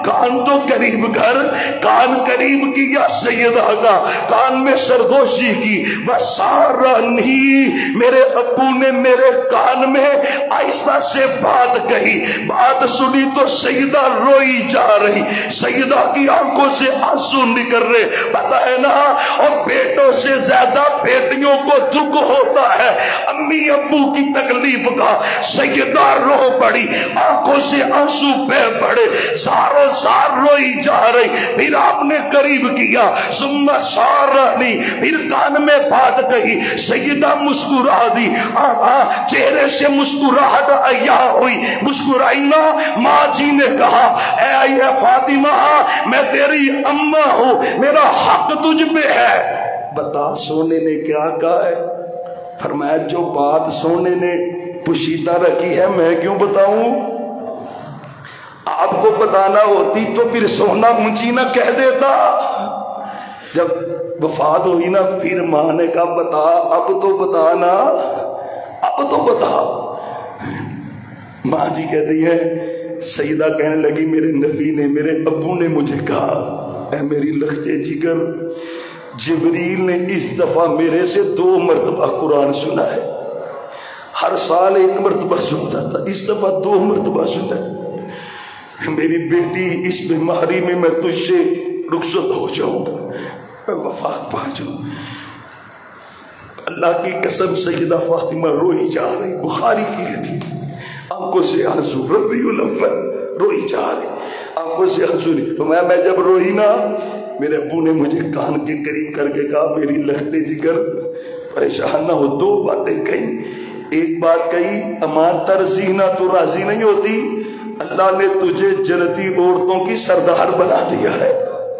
A: کان تو قریب کر، کان قریب کیا سیدہ کا، کان میں سرگوشی کی، وَسَارَنِي، میرے ابو نے میرے کان میں آہستہ سے بات کہی، بات سنی تو سیدہ روئی جا رہی، سیدہ کی آنکھوں سے آنسو نکل رہے، پتہ ہے نا، اور بیٹوں سے زیادہ بیٹیوں کو دکھ ہوتا ہے، امی ابو کی تکلیف کا، سیدہ رو پڑی، آنکھوں سے آنسو بہ پڑے، زاروں زار روئی جا رہی، پھر آپ نے قریب کیا، ثم سارنی، پھر کان میں بات کہی، سیدہ مسکرا دی، چہرے سے مسکراہٹ عیاں ہوئی، مسکرائی نا، ماں جی نے کہا اے فاطمہ میں تیری اماں ہوں، میرا حق تجھ پہ ہے، بتا سونے نے کیا کہا ہے؟ فرمایا جو بات سونے نے پوشیدہ رکھی ہے میں کیوں بتاؤں؟ آپ کو بتانا ہوتی تو پھر سونا اونچی نہ کہہ دیتا. جب وفات ہوئی نا پھر ماں نے کہا بتا، اب تو بتا نا، اب تو بتا. ماں جی کہہ رہی ہے، سیدہ کہنے لگی میرے نبی نے، میرے ابو نے مجھے کہا اے میری لختے جگر، جبریل نے اس دفعہ میرے سے 2 مرتبہ قرآن سنا ہے. ہر سال 1 مرتبہ سنتا تھا، اس دفعہ 2 مرتبہ سنا ہے. میری بیٹی اس بیماری میں تجھ سے رخصت ہو جاؤں گا، میں وفات پا جاؤں. اللہ کی قسم سیدہ فاطمہ روئی جا رہی، بخاری کی حدیث، آنکھوں سے آنسو، ربیع الاول روئی جا رہی، آنکھوں سے آنسو نہیں. تو میں جب روئی نا، میرے ابو نے مجھے کان کے قریب کر کے کہا میری لختے جگر پریشان نہ ہو. 2 باتیں کہیں. ایک بات کہی، امان ترزینہ تو راضی نہیں ہوتی، اللہ نے تجھے جنتی عورتوں کی سردار بنا دیا ہے،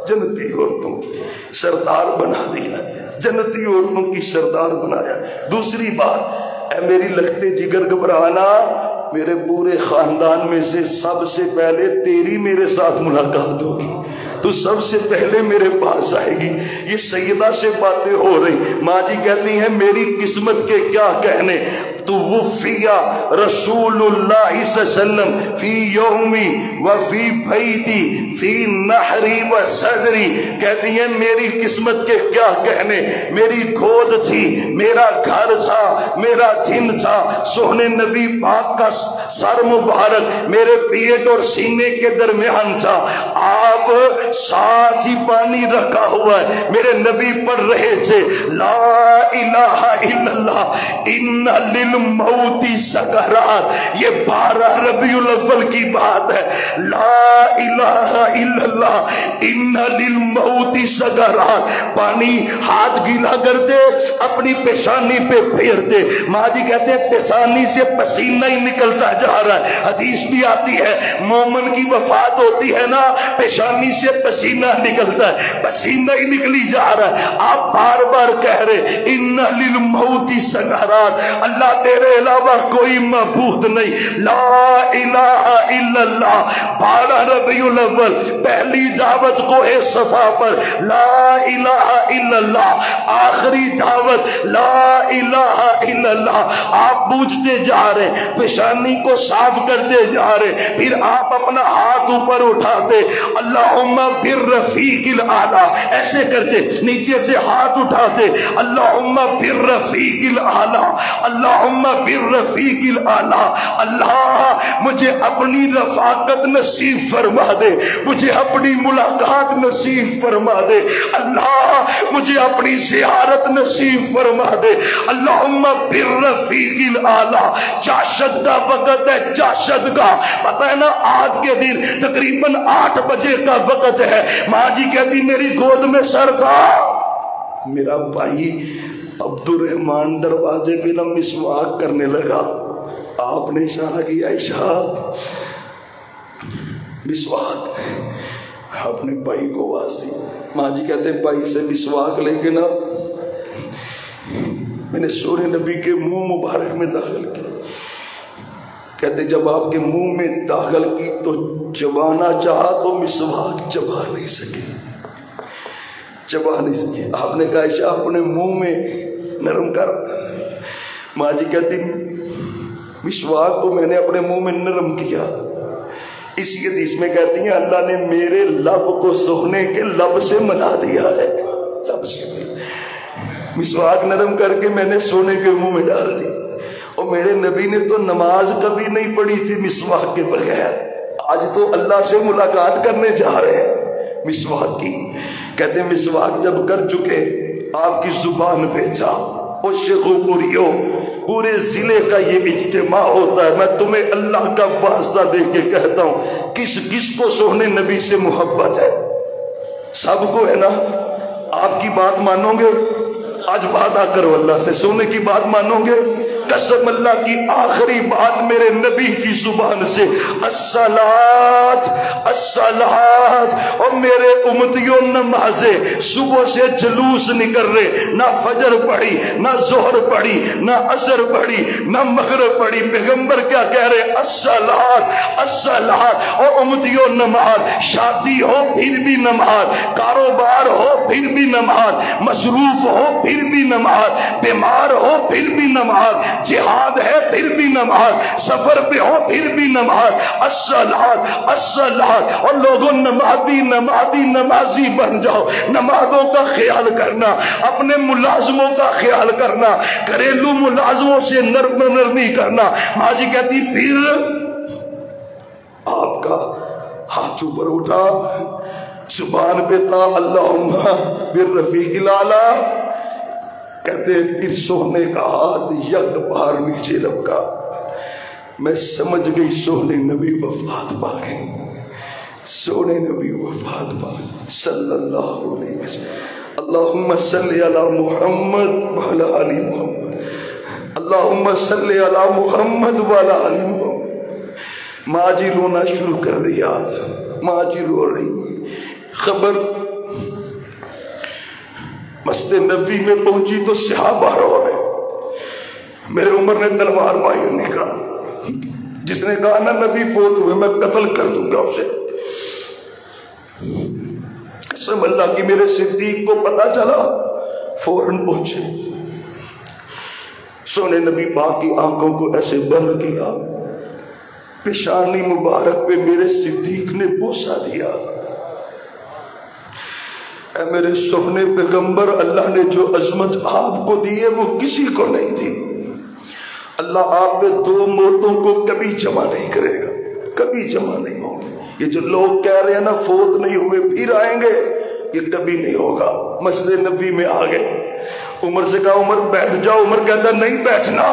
A: جنتی عورتوں کی سردار بنا دیا ہے، جنتی عورتوں کی سردار بنایا. دوسری بات، اے میری لختے جگر گھبرانا، میرے پورے خاندان میں سے سب سے پہلے تیری میرے ساتھ ملاقات ہوگی، تو سب سے پہلے میرے پاس آئے گی. یہ سیدہ سے باتیں ہو رہی. ماں جی کہتی ہیں میری قسمت کے کیا کہنے. توفیہ رسول اللہ صلی اللہ علیہ وسلم فی یومی و فی بیتی فی نحری و صدری. کہتی ہیں میری قسمت کے کیا کہنے، میری گود تھی، میرا گھر تھا، میرا دن تھا، سونے نبی پاک کا سر مبارک میرے پیٹ اور سینے کے درمیان تھا. آپ ساتھ ہی پانی رکھا ہوا ہے، میرے نبی پڑھ رہے تھے لا الہ الا اللہ ان للموت سکرات. یہ 12 ربیع الاول کی بات ہے. لا الہ الا اللہ ان للموت سکرات. پانی ہاتھ گیلا کرتے، اپنی پیشانی پہ پھیرتے. ماں جی کہتے ہیں پیشانی سے پسینہ ہی نکلتا جا رہا ہے. حدیث بھی آتی ہے مومن کی وفات ہوتی ہے نا، پیشانی سے پسینہ نکلتا ہے، پسینہ ہی نکلی جا رہا ہے. آپ بار بار کہہ رہے ان للموت سکرات، اللہ تیرے علاوہ کوئی معبود نہیں. لا الہ الا اللہ. 12 ربیع الاول پہلی دعوت کوہ صفا پر لا الہ الا اللہ، آخری دعوت لا الہ الا اللہ. آپ پوچھتے جا رہے، پیشانی کو صاف کرتے جا رہے، پھر آپ اپنا ہاتھ اوپر اٹھاتے اللہم بالرفیق الاعلی، ایسے کرتے نیچے سے ہاتھ اٹھاتے اللہم بالرفیق الاعلی، اللہم بالرفیق الاعلی. اللہ مجھے اپنی رفاقت نصیب فرما دے، مجھے اپنی ملاقات نصیب فرما دے. اللہ مجھے اپنی زیارت نصیب فرما دے. اللہم بالرفیق الاعلی. چاشت کا وقت ہے، چاشت کا پتہ ہے نا، آج کے دن تقریباً 8 بجے کا وقت ہے. ماں جی کہتی میری گود میں سر تھا. میرا بھائی عبد الرحمان دروازے پہ نہ مسواک کرنے لگا. آپ نے اشارہ کیا عائشہ مسواک، اپنے بھائی کو آواز دی. ماں جی کہتے بھائی سے مسواک لے کے نا میں نے سونے نبی کے منہ مبارک میں داخل کی. کہتے جب آپ کے منہ میں داخل کی تو چبانا چاہا تو مسواک چبا نہیں سکے، چبا نہیں سکے. آپ نے کہا عائشہ اپنے منہ میں نرم کر. ماں جی کہتی مسواک کو میں نے اپنے منہ میں نرم کیا. اسی حدیث میں کہتی ہیں اللہ نے میرے لب کو سونے کے لب سے ملا دیا ہے، لب سے مسواک نرم کر کے میں نے سونے کے منہ میں ڈال دی. اور میرے نبی نے تو نماز کبھی نہیں پڑھی تھی مسواک کے بغیر. آج تو اللہ سے ملاقات کرنے جا رہے ہیں مسواک کی. کہتے ہیں مسواک جب کر چکے آپ کی زبان پہ جا اور شیخو پوریو پورے ضلع کا یہ اجتماع ہوتا ہے. میں تمہیں اللہ کا واسطہ دے کے کہتا ہوں کس کس کو سونے نبی سے محبت ہے؟ سب کو ہے نا. آپ کی بات مانو گے؟ آج وعدہ کرو اللہ سے سونے کی بات مانو گے؟ قسم اللہ کی آخری بات میرے نبی کی زبان سے، الصلاۃ الصلاۃ، اور میرے امتیوں نمازیں صبح سے جلوس نکل رہے، نہ فجر پڑھی، نہ ظہر پڑھی، نہ عصر پڑھی، نہ مغرب پڑھی، پیغمبر کیا کہہ رہے؟ الصلاۃ الصلاۃ، اور امتیوں نماز، شادی ہو پھر بھی نماز، کاروبار ہو پھر بھی نماز، مصروف ہو پھر بھی نماز، بیمار ہو پھر بھی نماز، جہاد ہے پھر بھی نماز، سفر پہ ہو پھر بھی نماز، الصلاۃ الصلاۃ۔ اور لوگوں نمازی نمازی نمازی بن جاؤ، نمازوں کا خیال کرنا، اپنے ملازموں کا خیال کرنا، گھریلو ملازموں سے نرمی کرنا۔ ماں جی کہتی پھر آپ کا ہاتھ اوپر اٹھا، زبان پہ تھا اللہم بالرفیق الاعلیٰ، کہتے پھر سونے کا ہاتھ یک بار نیچے لپکا، میں سمجھ گئی سونے نبی وفات پا گئے، سونے نبی وفات پا گئے صلی اللہ علیہ وسلم۔ اللہم صلی علی محمد وعلی آل محمد، اللہم صلی علی محمد وعلی آل محمد۔ ماں جی رونا شروع کر دیا، ماں جی رو رہی، خبر مسجد نبوی میں پہنچی تو صحابہ رو رہے، میرے عمر نے تلوار باہر نکال، جس نے کہا نا نبی فوت ہوئے میں قتل کر دوں گا اسے، قسم اللہ کی میرے صدیق کو پتا چلا، فوراً پہنچے، سونے نبی پاک کی آنکھوں کو ایسے بند کیا، پیشانی مبارک پہ میرے صدیق نے بوسہ دیا، اے میرے سونے پیغمبر، اللہ نے جو عظمت آپ کو دی ہے وہ کسی کو نہیں دی، اللہ آپ پہ دو موتوں کو کبھی جمع نہیں کرے گا، کبھی جمع نہیں ہوں گے۔ یہ جو لوگ کہہ رہے ہیں نا فوت نہیں ہوئے پھر آئیں گے، یہ کبھی نہیں ہوگا۔ مسجد نبوی میں آ گئے، عمر سے کہا عمر بیٹھ جاؤ، عمر کہتا نہیں بیٹھنا،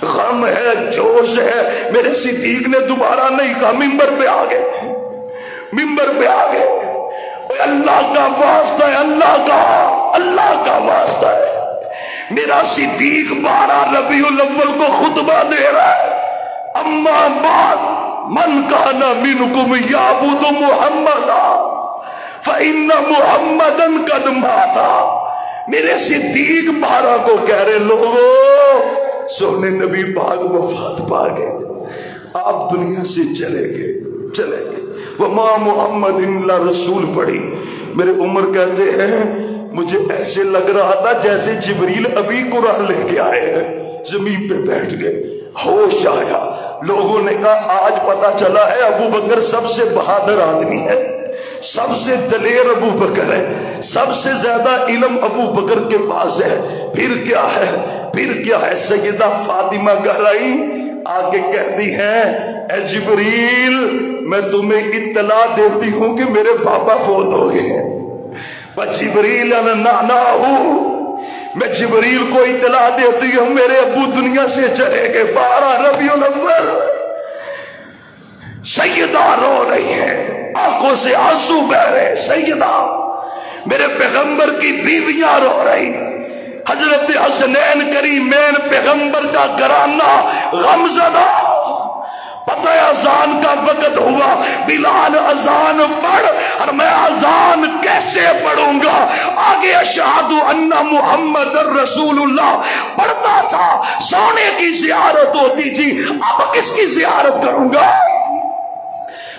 A: غم ہے جوش ہے۔ میرے صدیق نے دوبارہ نہیں کہا، ممبر پہ آ گئے، ممبر پہ آ گئے، اللہ کا واسطہ ہے، اللہ کا واسطہ ہے، میرا صدیق 12 ربیع الاول کو خطبہ دے رہا ہے، اما بعد من کان منکم یعبد محمدا فإن محمدا قد مات۔ میرے صدیق 12 کو کہہ رہے لوگوں سونے نبی پاک وفات پا گئے، آپ دنیا سے چلے گئے، وما محمد الا رسول پڑھی۔ میرے عمر کہتے ہیں مجھے ایسے لگ رہا تھا جیسے جبریل ابھی قرآن لے کے آئے ہیں، زمین پہ بیٹھ گئے، ہوش آیا، لوگوں نے کہا آج پتا چلا ہے ابو بکر سب سے بہادر آدمی ہے، سب سے دلیر ابو بکر ہے، سب سے زیادہ علم ابو بکر کے پاس ہے۔ پھر کیا ہے سیدہ فاطمہ گہرائی آگے کہتی ہیں اے جبریل میں تمہیں اطلاع دیتی ہوں کہ میرے بابا فوت ہو گئے ہیں، جبریل میں جبریل کو اطلاع دیتی ہوں میرے ابو دنیا سے چلے گئے۔ 12 ربیع الاول سیدہ رو رہی ہیں، آنکھوں سے آنسو بہ رہے، سیدہ میرے پیغمبر کی بیویاں رو رہی، حضرت حسنین کریمین پیغمبر کا گھرانہ غمزدہ، پتہ اذان کا وقت ہوا، بلال اذان پڑھ، اور میں اذان کیسے پڑھوں گا؟ آگے اشہد ان محمد رسول اللہ پڑھتا تھا، سونے کی زیارت ہوتی تھی، اب کس کی زیارت کروں گا؟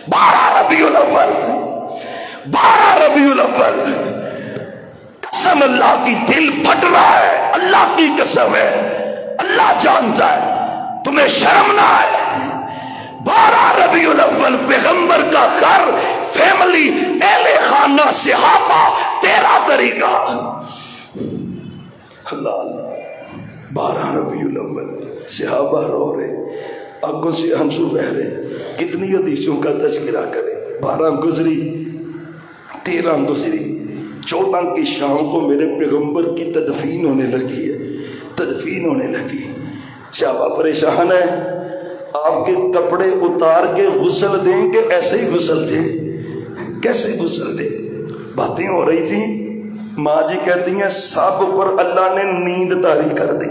A: 12 ربیع الاول، 12 ربیع الاول، قسم اللہ کی دل پھٹ رہا ہے، اللہ کی قسم ہے، اللہ جانتا ہے، تمہیں شرم نہ آئے؟ 12 ربیع الاول پیغمبر کا گھر، فیملی، اہل خانہ، صحابہ، تیرا طریقہ، اللہ 12 ربیع الاول صحابہ رو رہے، آنکھوں سے آنسو بہ رہے، کتنی حدیثوں کا تذکرہ کرے، 12 گزری، 13 گزری، 14 کی شام کو میرے پیغمبر کی تدفین ہونے لگی ہے، تدفین ہونے لگی، صحابہ پریشان ہے، آپ کے کپڑے اتار کے غسل دیں کہ ایسے ہی غسل دیں، کیسے غسل دیں؟ باتیں ہو رہی تھی، ماں جی کہتی ہیں سب پر اللہ نے نیند طاری کر دی،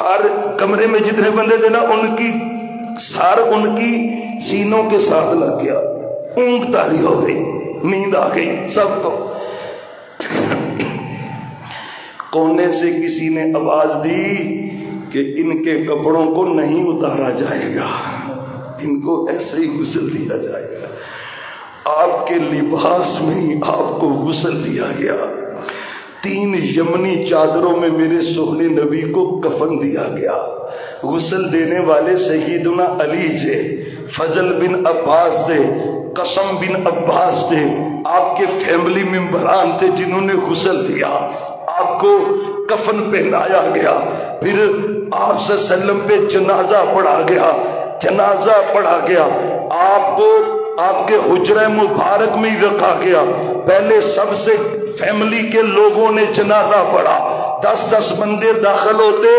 A: ہر کمرے میں جتنے بندے تھے نا ان کی سر ان کی سینوں کے ساتھ لگ گیا، اونگ طاری ہو گئی، نیند آ گئی سب کو۔ کونے سے کسی نے آواز دی کہ ان کے کپڑوں کو نہیں اتارا جائے گا، ان کو ایسے ہی غسل دیا جائے گا۔ آپ کے لباس میں ہی آپ کو غسل دیا گیا۔ 3 یمنی چادروں میں میرے سونے نبی کو کفن دیا گیا۔ غسل دینے والے سیدنا علی تھے، فضل بن عباس تھے، قسم بن عباس تھے، آپ کے فیملی ممبران تھے جنہوں نے غسل دیا، آپ کو کفن پہنایا گیا۔ پھر آپ صلی اللہ علیہ وسلم پہ جنازہ پڑھا گیا، جنازہ پڑھا گیا، آپ کو آپ کے حجرہ مبارک میں ہی رکھا گیا۔ پہلے سب سے فیملی کے لوگوں نے جنازہ پڑھا، 10 بندے داخل ہوتے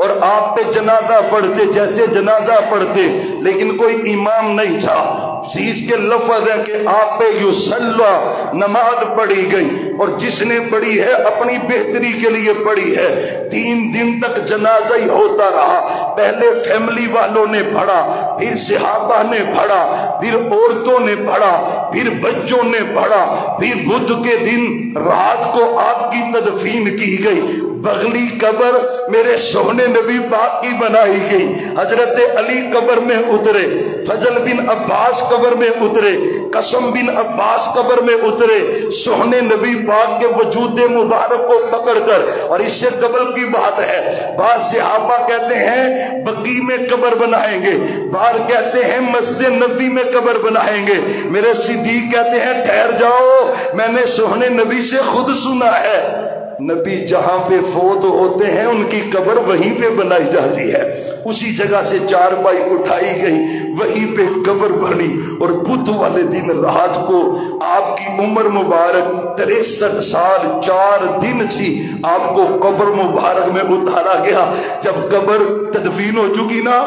A: اور آپ پہ جنازہ پڑھتے، جیسے جنازہ پڑھتے، لیکن کوئی امام نہیں تھا۔ حدیث کے لفظ ہے کہ آپ پہ یصلی، نماز پڑھی گئی، اور جس نے پڑھی ہے اپنی بہتری کے لیے پڑھی ہے۔ 3 دن تک جنازہ ہی ہوتا رہا، پہلے فیملی والوں نے پڑھا، پھر صحابہ نے پڑھا، پھر عورتوں نے پڑھا، پھر بچوں نے پڑھا، پھر بدھ کے دن رات کو آپ کی تدفین کی گئی۔ بغلی قبر میرے سونے نبی پاک کی بنائی گئی، حضرت علی قبر میں اترے، فضل بن عباس قبر میں اترے، قسم بن عباس قبر میں اترے، سونے نبی پاک کے وجود مبارک کو پکڑ کر۔ اور اس سے قبل کی بات ہے، بعض صحابہ کہتے ہیں بقیع میں قبر بنائیں گے، بعض کہتے ہیں مسجد نبوی میں قبر بنائیں گے۔ میرے صدیق کہتے ہیں ٹھہر جاؤ، میں نے سونے نبی سے خود سنا ہے، نبی جہاں پہ فوت ہوتے ہیں ان کی قبر وہیں پہ بنائی جاتی ہے، اسی جگہ سے چارپائی اٹھائی گئی، وہیں پہ قبر بنی۔ اور بدھ والے دن رات کو آپ کی عمر مبارک 63 سال 4 دن سی، آپ کو قبر مبارک میں اتارا گیا۔ جب قبر تدفین ہو چکی نا،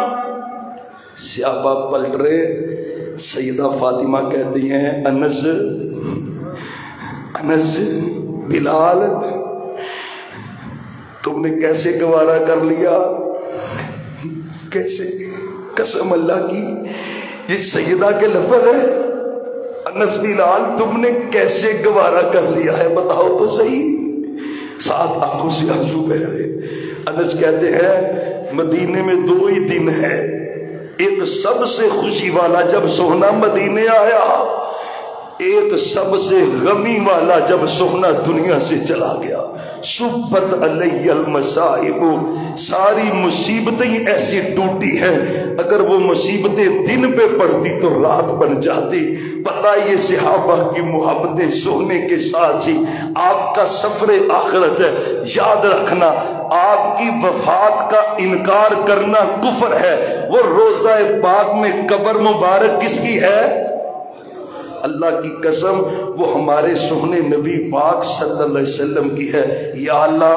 A: صحابہ پلٹ رہے، سیدہ فاطمہ کہتی ہیں انس بلال تم نے کیسے گوارا کر لیا، کیسے؟ قسم اللہ کی یہ سیدہ کے لفظ ہے، انس بلال تم نے کیسے گوارا کر لیا ہے، بتاؤ تو صحیح۔ 7 آنکھوں سے آنسو بہ رہے۔ انس کہتے ہیں مدینے میں 2 ہی دن ہے، ایک سب سے خوشی والا جب سونا مدینے آیا، ایک سب سے غمی والا جب سونا دنیا سے چلا گیا۔ صبت علی المصائب، ساری مصیبتیں ایسی ٹوٹی ہیں، اگر وہ مصیبتیں دن پہ پڑتی تو رات بن جاتی۔ پتہ یہ صحابہ کی محبتیں سونے کے ساتھ ہی آپ کا سفر آخرت ہے۔ یاد رکھنا آپ کی وفات کا انکار کرنا کفر ہے۔ وہ روضہ پاک میں قبر مبارک کس کی ہے؟ اللہ کی قسم وہ ہمارے سونے نبی پاک صلی اللہ علیہ وسلم کی ہے۔ یا اللہ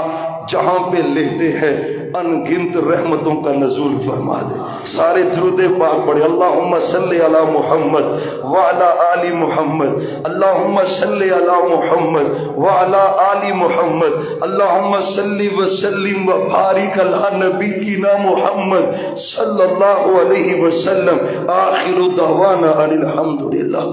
A: جہاں پہ لیٹے ہیں ان گنت رحمتوں کا نزول فرما دے۔ سارے درود پاک پڑھے، اللہم صلی علی محمد وعلی آل محمد، اللہم صلی علی محمد وعلی آل محمد، اللہم صلی وسلم وبارک علی نبینا محمد صلی اللہ علیہ وسلم۔ آخر دعوانا ان الحمدللہ۔